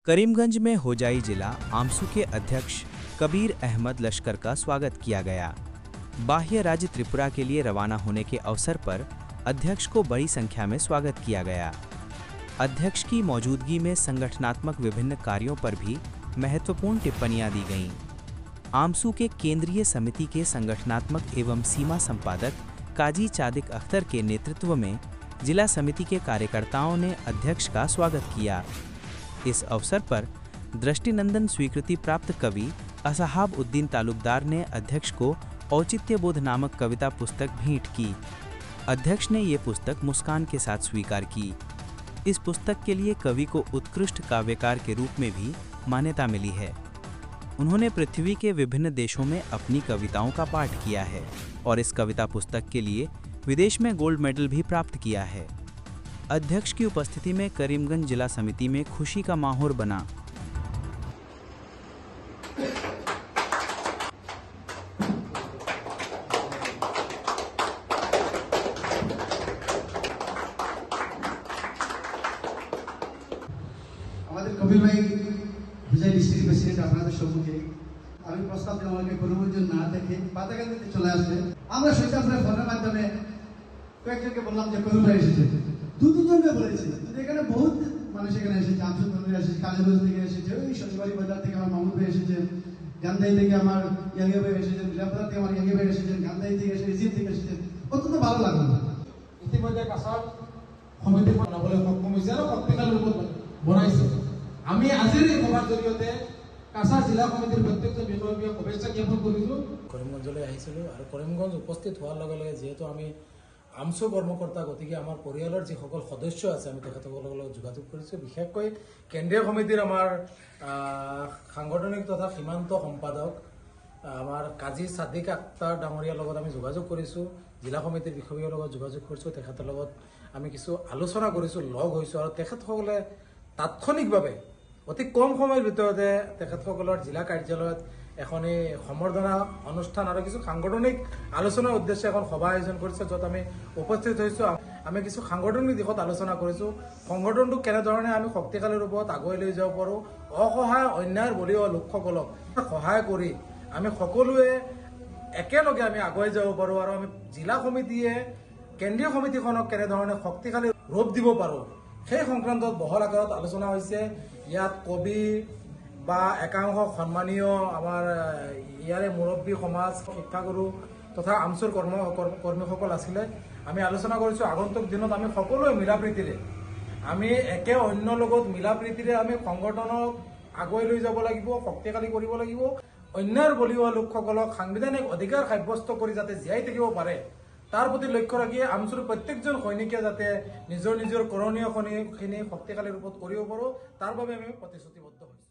करीमगंज में होजाई जिला आमसू के अध्यक्ष कबीर अहमद लश्कर का स्वागत किया गया। बाह्य राज्य त्रिपुरा के लिए रवाना होने के अवसर पर अध्यक्ष को बड़ी संख्या में स्वागत किया गया। अध्यक्ष की मौजूदगी में संगठनात्मक विभिन्न कार्यों पर भी महत्वपूर्ण टिप्पणियां दी गईं। आमसू के केंद्रीय समिति के संगठनात्मक एवं सीमा संपादक काजी चादिक अख्तर के नेतृत्व में जिला समिति के कार्यकर्ताओं ने अध्यक्ष का स्वागत किया। इस अवसर पर दृष्टिनंदन स्वीकृति प्राप्त कवि असहाब उद्दीन तालुकदार ने अध्यक्ष को औचित्यबोध नामक कविता पुस्तक भेंट की। अध्यक्ष ने ये पुस्तक मुस्कान के साथ स्वीकार की। इस पुस्तक के लिए कवि को उत्कृष्ट काव्यकार के रूप में भी मान्यता मिली है। उन्होंने पृथ्वी के विभिन्न देशों में अपनी कविताओं का पाठ किया है और इस कविता पुस्तक के लिए विदेश में गोल्ड मेडल भी प्राप्त किया है। अध्यक्ष की उपस्थिति में करीमगंज जिला समिति में खुशी का माहौल बना। हमारे कबीर भाई विजय डिस्ट्रिक्ट प्रेसिडेंट আপনাদের সম্মুখে আমি প্রস্তাব দেওয়ার আগে কোনো জন না দেখে বাতাগাতে চলে আসবে। আমরা সেটা আপনার ফোনের মাধ্যমে কয়েকজনকে বললাম যে কবীর ভাই এসেছে। দুজনকে বলেছি এখানে বহুত মানুষ এখানে এসেছে। আমসু থেকে এসেছে, কালীগঞ্জ থেকে এসেছে, ওই শনিবারি বাজার থেকে আমার মামুন ভাই এসেছে, গান্ধাই থেকে আমার ইয়াঙ্গে ভাই এসেছেন, বিরামপুরা থেকে আমার ইয়াঙ্গে ভাই এসেছেন, গান্ধাই থেকে এসেছে, ইজিপ্ট থেকে এসেছেন। অত্যন্ত ভালো লাগলো। ইতিমধ্যে কাছাৰ সমিতি বনাবলৈ সক্ষম হৈছে আৰু শক্তিশালী ৰূপত বনাইছে। আমি আজিৰ এই সভাৰ জৰিয়তে কাছাৰ জিলা সমিতিৰ প্ৰত্যেকজন বিষয়ক শুভেচ্ছা জ্ঞাপন কৰিছো। কৰিমগঞ্জলৈ আহিছিলোঁ আৰু কৰিমগঞ্জ উপস্থিত হোৱাৰ লগে লগে যিহেতু আমি আমসু কৰ্মকৰ্তা গতিকে আমাৰ পৰিয়ালৰ যিসকল সদস্য আছে আমি তেখেতসকলৰ লগত যোগাযোগ কৰিছোঁ। বিশেষকৈ কেন্দ্ৰীয় সমিতিৰ আমাৰ সাংগঠনিক তথা সীমান্ত সম্পাদক আমাৰ কাজী চাদিক আখতাৰ ডাঙৰীয়াৰ লগত আমি যোগাযোগ কৰিছোঁ। জিলা সমিতিৰ বিষয়ৰ লগত যোগাযোগ কৰিছোঁ। তেখেতৰ লগত আমি কিছু আলোচনা কৰিছোঁ, লগ হৈছোঁ আৰু তেখেতসকলে তাৎক্ষণিকভাৱে অতি কম সময়ৰ ভিতৰতে তেখেতসকলৰ জিলা কাৰ্যালয়ত এখনি সম্বৰ্ধনা অনুষ্ঠান আৰু কিছু সাংগঠনিক আলোচনাৰ উদ্দেশ্যে এখন সভা আয়োজন কৰিছে, য'ত আমি উপস্থিত হৈছোঁ। আমি কিছু সাংগঠনিক দিশত আলোচনা কৰিছোঁ। সংগঠনটো কেনেধৰণে আমি শক্তিশালী ৰূপত আগুৱাই লৈ যাব পাৰোঁ, অসহায় অন্যায়ৰ বলি হোৱা লোকসকলক সহায় কৰি আমি সকলোৱে একেলগে আমি আগুৱাই যাব পাৰোঁ আৰু আমি জিলা সমিতিয়ে কেন্দ্ৰীয় সমিতিখনক কেনেধৰণে শক্তিশালী ৰূপ দিব পাৰোঁ সেই সংক্ৰান্তত বহল আকাৰত আলোচনা হৈছে। ইয়াত কবি বা একাংশ সন্মানীয় আমাৰ ইয়াৰে মুৰব্বী সমাজ, শিক্ষাগুৰু তথা আমচুৰ কৰ্মীসকল আছিলে। আমি আলোচনা কৰিছোঁ আগন্তুক দিনত আমি সকলোৱে মিলাপ্ৰীতিৰে আমি একে অন্যৰ লগত মিলাপ্ৰীতিৰে আমি সংগঠনক আগুৱাই লৈ যাব লাগিব, শক্তিশালী কৰিব লাগিব। অন্যায়ৰ বলি হোৱা লোকসকলক সাংবিধানিক অধিকাৰ সাব্যস্ত কৰি যাতে জীয়াই থাকিব পাৰে তাৰ প্ৰতি লক্ষ্য ৰাখি আমচুৰ প্ৰত্যেকজন সৈনিকে যাতে নিজৰ নিজৰ কৰণীয়খিনি শক্তিশালী ৰূপত কৰিব পাৰোঁ তাৰ বাবে আমি প্ৰতিশ্ৰুতিবদ্ধ হৈছোঁ।